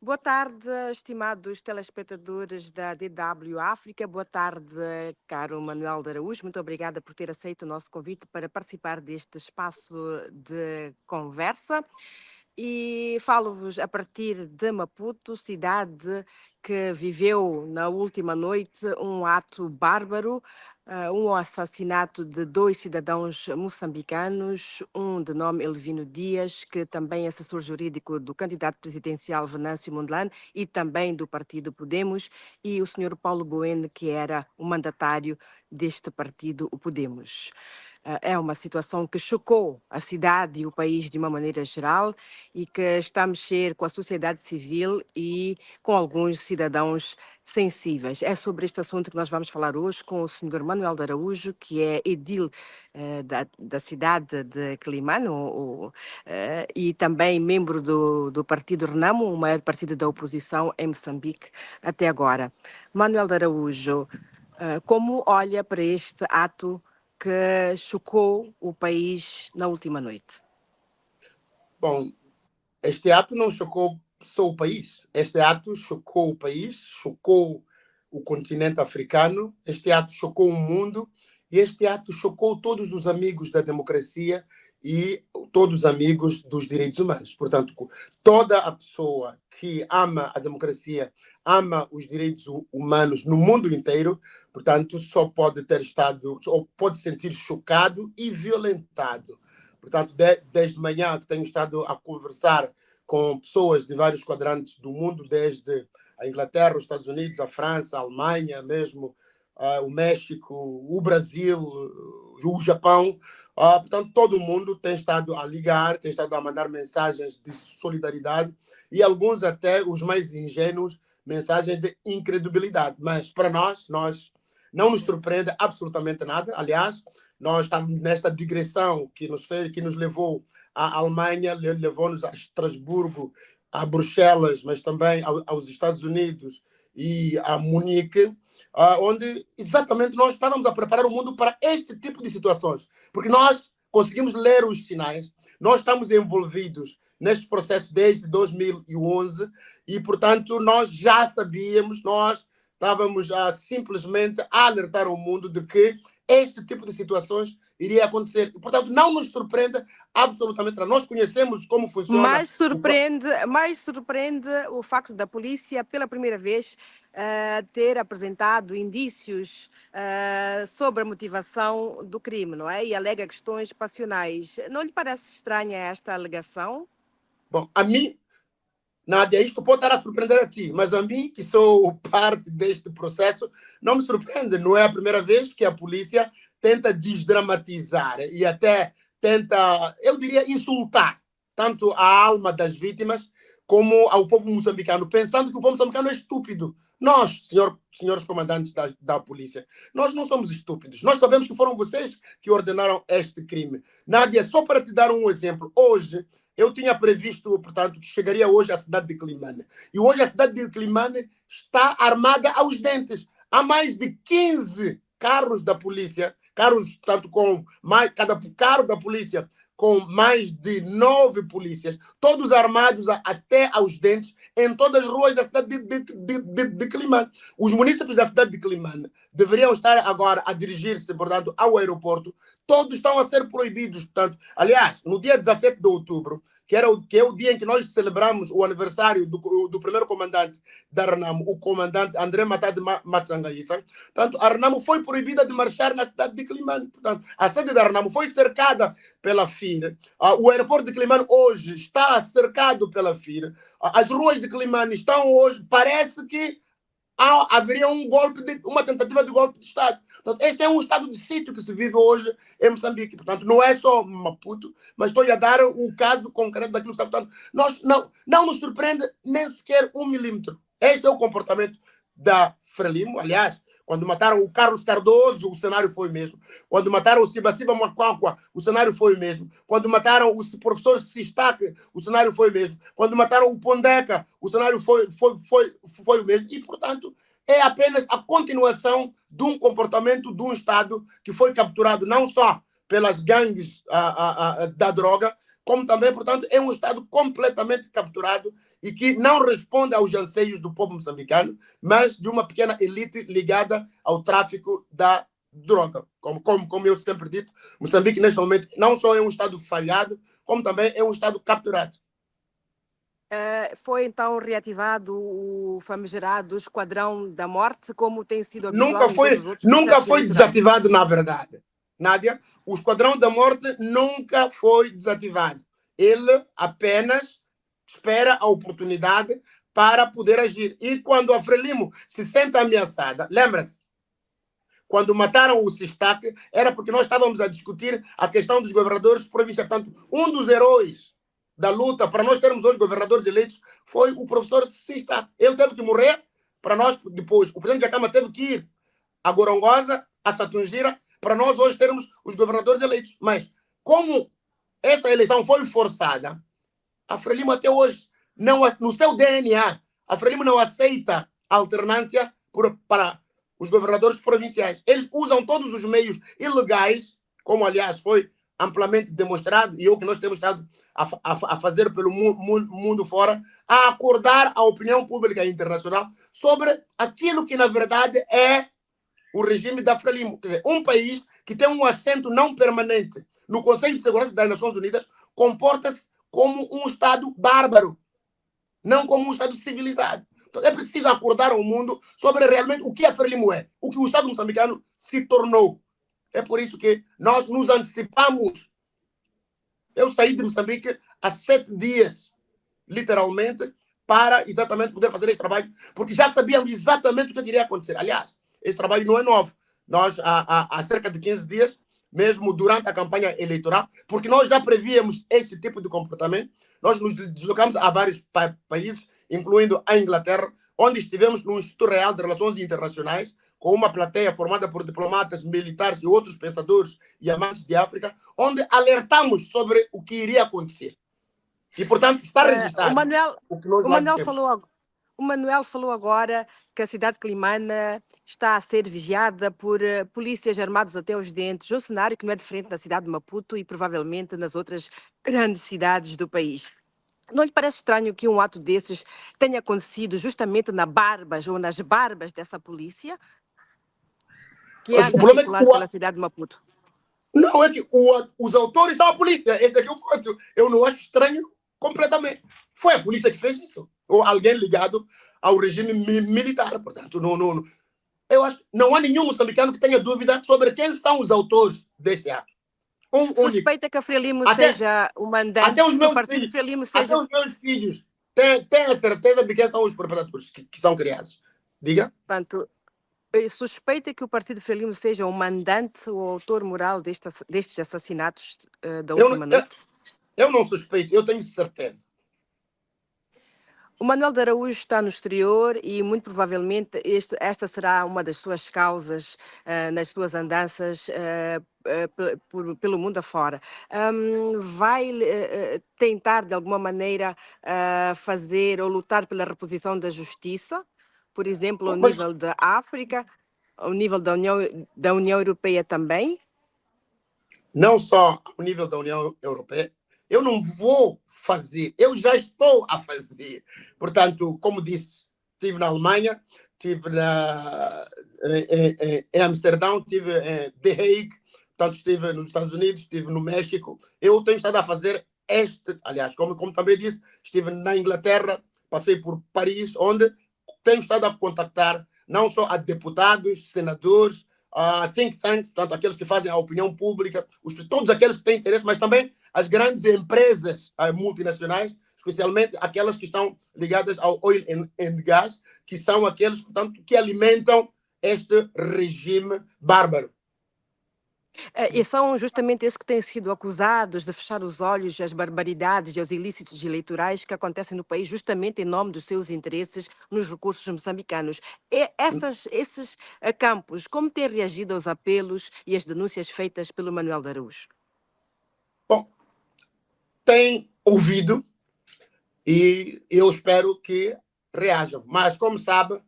Boa tarde, estimados telespectadores da DW África. Boa tarde, caro Manuel de Araújo. Muito obrigada por ter aceito o nosso convite para participar deste espaço de conversa. E falo-vos a partir de Maputo, cidade que viveu na última noite um ato bárbaro, um assassinato de dois cidadãos moçambicanos, um de nome Elvino Dias, que também é assessor jurídico do candidato presidencial Venâncio Mondlane e também do partido Podemos, e o senhor Paulo Bueno, que era o mandatário deste partido, o Podemos. É uma situação que chocou a cidade e o país de uma maneira geral e que está a mexer com a sociedade civil e com alguns cidadãos sensíveis. É sobre este assunto que nós vamos falar hoje com o senhor Manuel de Araújo, que é edil da cidade de Quelimane e também membro do partido Renamo, o maior partido da oposição em Moçambique até agora. Manuel de Araújo, como olha para este ato que chocou o país na última noite? Bom, este ato não chocou só o país. Este ato chocou o país, chocou o continente africano, este ato chocou o mundo e este ato chocou todos os amigos da democracia e todos os amigos dos direitos humanos. Portanto, toda a pessoa que ama a democracia, ama os direitos humanos no mundo inteiro, portanto, só pode ter estado, ou pode sentir chocado e violentado. Portanto, desde manhã que tenho estado a conversar com pessoas de vários quadrantes do mundo, desde a Inglaterra, os Estados Unidos, a França, a Alemanha, mesmo o México, o Brasil, o Japão. Portanto, todo mundo tem estado a ligar, tem estado a mandar mensagens de solidariedade e alguns até, os mais ingênuos, mensagens de incredibilidade. Mas para nós não nos surpreende absolutamente nada. Aliás, nós estamos nesta digressão que nos levou à Alemanha, levou-nos a Estrasburgo, a Bruxelas, mas também aos Estados Unidos e a Munique, onde exatamente nós estávamos a preparar o mundo para este tipo de situações. Porque nós conseguimos ler os sinais, nós estamos envolvidos neste processo desde 2011 e, portanto, nós já sabíamos, nós estávamos simplesmente a alertar o mundo de que este tipo de situações iria acontecer. Portanto, não nos surpreende absolutamente nada. Nós conhecemos como funciona. Mais surpreende o facto da polícia, pela primeira vez, ter apresentado indícios sobre a motivação do crime, não é? E alega questões passionais. Não lhe parece estranha esta alegação? Bom, a mim, Nádia, isto pode estar a surpreender a ti, mas a mim, que sou parte deste processo, não me surpreende. Não é a primeira vez que a polícia tenta desdramatizar e até tenta, eu diria, insultar tanto a alma das vítimas como ao povo moçambicano, pensando que o povo moçambicano é estúpido. Nós, senhores comandantes da polícia, nós não somos estúpidos. Nós sabemos que foram vocês que ordenaram este crime. Nádia, só para te dar um exemplo, hoje eu tinha previsto, portanto, que chegaria hoje à cidade de Quelimane. E hoje a cidade de Quelimane está armada aos dentes. Há mais de 15 carros da polícia, carros, portanto, cada carro da polícia com mais de 9 polícias, todos armados até aos dentes, em todas as ruas da cidade de Quelimane. Os munícipes da cidade de Quelimane deveriam estar agora a dirigir-se, portanto, ao aeroporto. Todos estão a ser proibidos. Portanto, aliás, no dia 17 de outubro, que é o dia em que nós celebramos o aniversário do primeiro comandante da Renamo, o comandante André Matade Matsangaíssa. Portanto, a Renamo foi proibida de marchar na cidade de Quelimane. Portanto, a sede da Renamo foi cercada pela FIR. O aeroporto de Quelimane hoje está cercado pela FIR. As ruas de Quelimane estão hoje, parece que haveria uma tentativa de golpe de Estado. Portanto, este é um estado de sítio que se vive hoje em Moçambique. Portanto, não é só Maputo, mas estou a dar um caso concreto daquilo que está. Portanto, não nos surpreende nem sequer 1 milímetro. Este é o comportamento da Frelimo. Aliás, quando mataram o Carlos Cardoso, o cenário foi o mesmo. Quando mataram o Sibasiba Makwakwa, o cenário foi o mesmo. Quando mataram o professor Sistaque, o cenário foi o mesmo. Quando mataram o Pondeca, o cenário foi o mesmo. E, portanto, é apenas a continuação de um comportamento de um Estado que foi capturado não só pelas gangues da droga, como também, portanto, é um Estado completamente capturado e que não responde aos anseios do povo moçambicano, mas de uma pequena elite ligada ao tráfico da droga. Como eu sempre dito, Moçambique, neste momento, não só é um Estado falhado, como também é um Estado capturado. Foi então reativado o famigerado Esquadrão da Morte, como tem sido habitual Nunca em todos foi, os outros nunca processos foi eleitorais. desativado, na verdade. Nádia, o Esquadrão da Morte nunca foi desativado. Ele apenas espera a oportunidade para poder agir. E quando a Frelimo se sente ameaçada, lembra-se, quando mataram o Sistaque, era porque nós estávamos a discutir a questão dos governadores provinciais. Portanto, um dos heróis da luta para nós termos hoje governadores eleitos foi o professor Sistaque. Ele teve que morrer para nós, depois, o presidente da Câmara teve que ir a Gorongosa, a Satungira, para nós hoje termos os governadores eleitos. Mas, como essa eleição foi forçada, a Frelimo até hoje, não, no seu DNA, a Frelimo não aceita a alternância para os governadores provinciais. Eles usam todos os meios ilegais, como, aliás, foi amplamente demonstrado, e é o que nós temos estado a fazer pelo mundo fora, a acordar a opinião pública internacional sobre aquilo que, na verdade, é o regime da Frelimo. Quer dizer, um país que tem um assento não permanente no Conselho de Segurança das Nações Unidas comporta-se como um Estado bárbaro, não como um Estado civilizado. Então, é preciso acordar ao mundo sobre realmente o que a Frelimo é, o que o Estado moçambicano se tornou. É por isso que nós nos antecipamos. Eu saí de Moçambique há 7 dias, literalmente, para exatamente poder fazer esse trabalho, porque já sabíamos exatamente o que iria acontecer. Aliás, esse trabalho não é novo. Nós, há cerca de 15 dias, mesmo durante a campanha eleitoral, porque nós já prevíamos esse tipo de comportamento, nós nos deslocamos a vários países, incluindo a Inglaterra, onde estivemos no Instituto Real de Relações Internacionais, com uma plateia formada por diplomatas, militares e outros pensadores e amantes de África, onde alertamos sobre o que iria acontecer. E, portanto, está registrado o que nós lá dissemos. O Manuel falou agora que a cidade de Climana está a ser vigiada por polícias armados até os dentes, um cenário que não é diferente na cidade de Maputo e provavelmente nas outras grandes cidades do país. Não lhe parece estranho que um ato desses tenha acontecido justamente nas barbas dessa polícia, que anda a circular pela cidade de Maputo? Não, é que os autores são a polícia. Esse aqui é o ponto. Eu não acho estranho completamente. Foi a polícia que fez isso. Ou alguém ligado ao regime militar. Portanto, não. Eu acho que não há nenhum moçambicano que tenha dúvida sobre quem são os autores deste ato. Suspeita que a Frelimo seja o mandante, até os meus que o partido filhos, Frelimo seja... Até os meus filhos têm a certeza de quem são os perpetradores que são criados. Diga. Portanto, suspeita que o partido Frelimo seja o mandante, o autor moral destes assassinatos da última noite? Eu não suspeito, eu tenho certeza. O Manuel de Araújo está no exterior e muito provavelmente esta será uma das suas causas nas suas andanças pelo mundo afora. Vai tentar de alguma maneira fazer ou lutar pela reposição da justiça, por exemplo, ao nível da África, ao nível da União Europeia também? Não só ao nível da União Europeia, eu não vou fazer, eu já estou a fazer. Portanto, como disse, estive na Alemanha, estive em Amsterdão, estive em The Hague, portanto, estive nos Estados Unidos, estive no México. Eu tenho estado a fazer aliás, como também disse, estive na Inglaterra, passei por Paris, onde tenho estado a contactar não só a deputados, senadores, think tanks, portanto, aqueles que fazem a opinião pública, todos aqueles que têm interesse, mas também as grandes empresas multinacionais, especialmente aquelas que estão ligadas ao oil and gas, que são aqueles, portanto, que alimentam este regime bárbaro. E são justamente esses que têm sido acusados de fechar os olhos às barbaridades e aos ilícitos eleitorais que acontecem no país justamente em nome dos seus interesses nos recursos moçambicanos. Esses campos, como têm reagido aos apelos e às denúncias feitas pelo Manuel de Araújo? Bom, tem ouvido e eu espero que reajam. Mas, como sabe,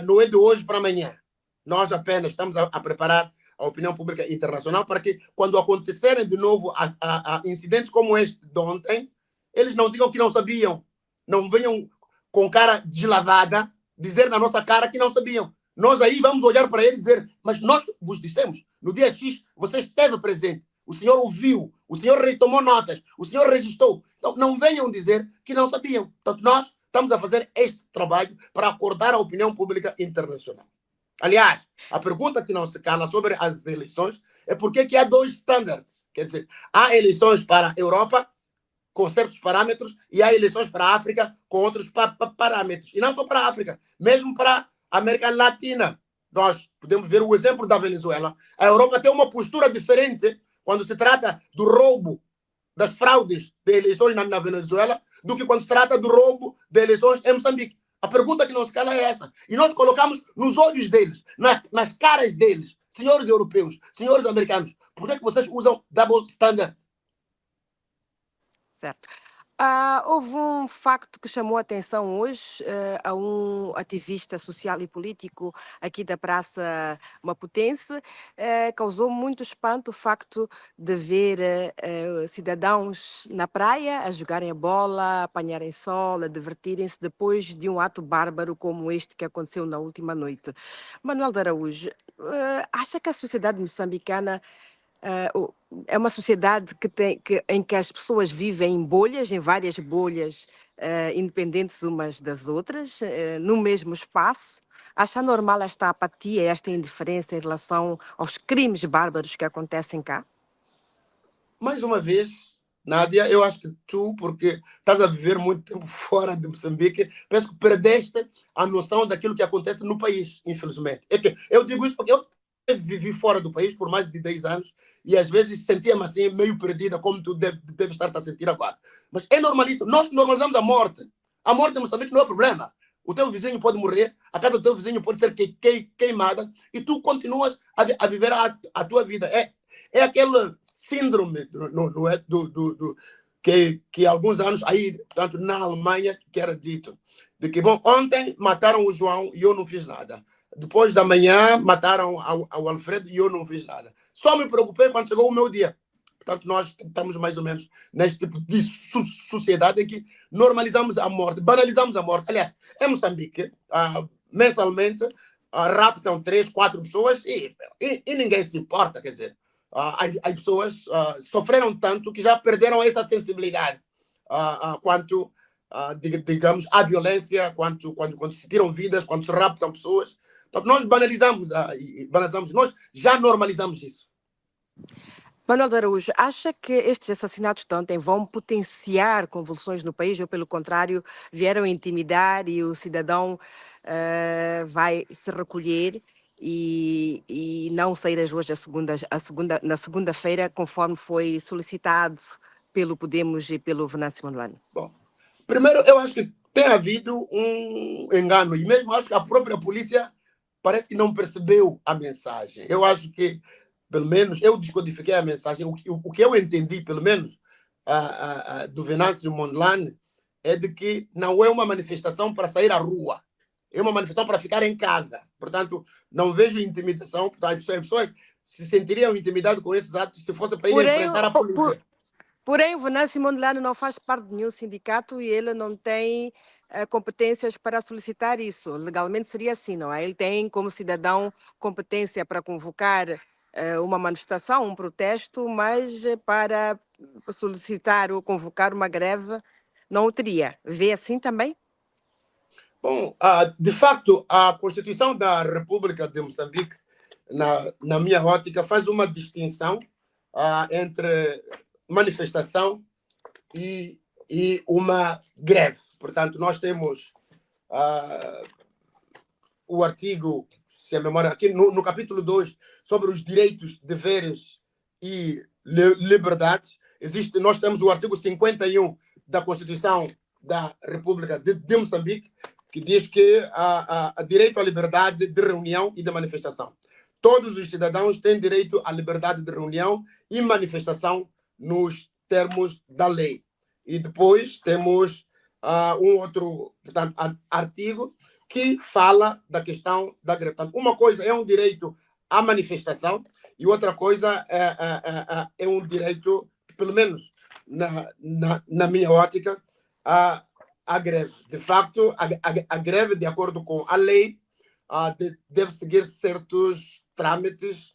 não é de hoje para amanhã. Nós apenas estamos a preparar a opinião pública internacional para que, quando acontecerem de novo a incidentes como este de ontem, eles não digam que não sabiam não venham com cara deslavada dizer na nossa cara que não sabiam. Nós aí vamos olhar para ele e dizer, mas nós vos dissemos, no dia X você esteve presente, o senhor ouviu, o senhor retomou notas, o senhor registrou. Então não venham dizer que não sabiam. Portanto, nós estamos a fazer este trabalho para acordar a opinião pública internacional. Aliás, a pergunta que não se cala sobre as eleições é por que há dois standards. Quer dizer, há eleições para a Europa com certos parâmetros e há eleições para a África com outros parâmetros. E não só para a África, mesmo para a América Latina. Nós podemos ver o exemplo da Venezuela. A Europa tem uma postura diferente quando se trata do roubo, das fraudes de eleições na Venezuela, do que quando se trata do roubo de eleições em Moçambique. A pergunta que não se cala é essa. E nós colocamos nos olhos deles, nas caras deles, senhores europeus, senhores americanos, por que vocês usam double standard? Certo. Houve um facto que chamou a atenção hoje a um ativista social e político aqui da Praça Maputense. Causou muito espanto o facto de ver cidadãos na praia a jogarem a bola, a apanharem sol, a divertirem-se depois de um ato bárbaro como este que aconteceu na última noite. Manuel de Araújo, acha que a sociedade moçambicana é uma sociedade em que as pessoas vivem em bolhas, em várias bolhas, independentes umas das outras, no mesmo espaço? Acha normal esta apatia, esta indiferença em relação aos crimes bárbaros que acontecem cá? Mais uma vez, Nádia, eu acho que tu, porque estás a viver muito tempo fora de Moçambique, penso que perdeste a noção daquilo que acontece no país, infelizmente. É que eu digo isso porque eu vivi fora do país por mais de 10 anos e às vezes sentia-me assim meio perdida, como tu deve estar a sentir agora. Mas é normalíssimo. Nós normalizamos a morte. A morte em Moçambique não é problema. O teu vizinho pode morrer, a casa do teu vizinho pode ser queimada e tu continuas a viver a tua vida. É aquele síndrome que há alguns anos aí, portanto, na Alemanha, que era dito, de que, bom, ontem mataram o João e eu não fiz nada. Depois da manhã mataram ao Alfredo e eu não fiz nada. Só me preocupei quando chegou o meu dia. Portanto, nós estamos mais ou menos neste tipo de sociedade em que normalizamos a morte, banalizamos a morte. Aliás, em Moçambique, mensalmente, raptam 3, 4 pessoas e ninguém se importa, quer dizer. As pessoas sofreram tanto que já perderam essa sensibilidade quanto, digamos, à violência, quando se tiram vidas, quando se raptam pessoas. Então, nós banalizamos, nós já normalizamos isso. Manuel de Araújo, acha que estes assassinatos de ontem vão potenciar convulsões no país ou, pelo contrário, vieram intimidar e o cidadão vai se recolher e não sair às ruas na segunda-feira, conforme foi solicitado pelo Podemos e pelo Venâncio Mondlane? Bom, primeiro, eu acho que tem havido um engano e mesmo acho que a própria polícia parece que não percebeu a mensagem. Eu acho que pelo menos eu descodifiquei a mensagem. O que eu entendi, pelo menos, do Venâncio Mondlane, é de que não é uma manifestação para sair à rua, é uma manifestação para ficar em casa. Portanto, não vejo intimidação. Portanto, as pessoas se sentiriam intimidadas com esses atos se fosse para ir enfrentar a polícia. Porém, o Venâncio Mondlane não faz parte de nenhum sindicato e ele não tem competências para solicitar isso. Legalmente seria assim, não é? Ele tem, como cidadão, competência para convocar uma manifestação, um protesto, mas para solicitar ou convocar uma greve não o teria. Vê assim também? Bom, de facto, a Constituição da República de Moçambique, na minha ótica, faz uma distinção entre manifestação e uma greve. Portanto, nós temos o artigo, se a memória, aqui no capítulo 2, sobre os direitos, deveres e liberdades, nós temos o artigo 51 da Constituição da República de Moçambique, que diz que há direito à liberdade de reunião e de manifestação. Todos os cidadãos têm direito à liberdade de reunião e manifestação nos termos da lei. E depois temos um outro, portanto, artigo que fala da questão da greve. Portanto, uma coisa é um direito à manifestação e outra coisa é um direito, pelo menos na minha ótica, à greve. De facto, a greve, de acordo com a lei, deve seguir certos trâmites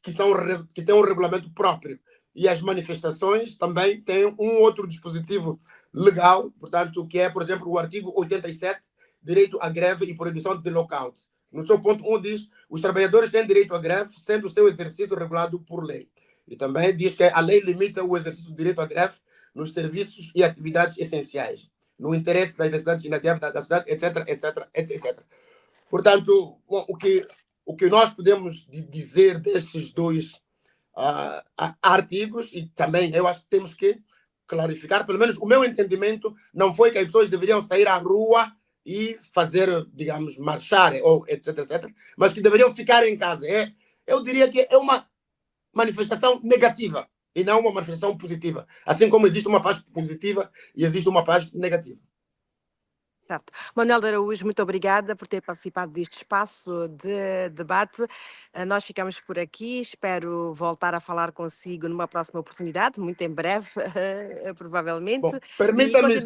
que têm um regulamento próprio. E as manifestações também têm um outro dispositivo legal, portanto, que é, por exemplo, o artigo 87, direito à greve e proibição de lockout. No seu ponto 1 diz, os trabalhadores têm direito à greve, sendo o seu exercício regulado por lei. E também diz que a lei limita o exercício do direito à greve nos serviços e atividades essenciais, no interesse das necessidades inadiáveis da sociedade, etc, etc, etc. Portanto, bom, o que nós podemos dizer destes dois artigos, e também eu acho que temos que clarificar, pelo menos o meu entendimento não foi que as pessoas deveriam sair à rua e fazer, digamos, marchar, ou etc, etc, mas que deveriam ficar em casa. Eu diria que é uma manifestação negativa e não uma manifestação positiva. Assim como existe uma paz positiva e existe uma paz negativa. Certo. Manuel de Araújo, muito obrigada por ter participado deste espaço de debate. Nós ficamos por aqui. Espero voltar a falar consigo numa próxima oportunidade, muito em breve, provavelmente. Bom, permita-me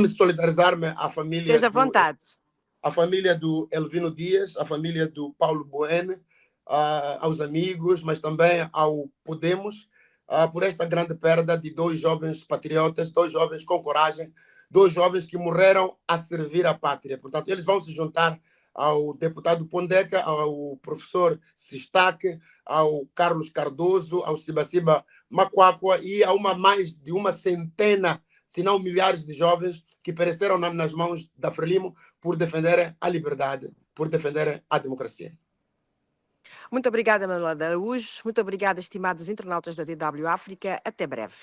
solidarizar-me à família Esteja à vontade. a família do Elvino Dias, a família do Paulo Bueno, aos amigos, mas também ao Podemos, por esta grande perda de dois jovens patriotas, dois jovens com coragem, dois jovens que morreram a servir a pátria. Portanto, eles vão se juntar ao deputado Pondeca, ao professor Sistaque, ao Carlos Cardoso, ao Sibaciba Macuacua e a mais de uma centena, se não milhares de jovens que pereceram nas mãos da Frelimo por defenderem a liberdade, por defenderem a democracia. Muito obrigada, Manuel de Araújo. Muito obrigada, estimados internautas da DW África. Até breve.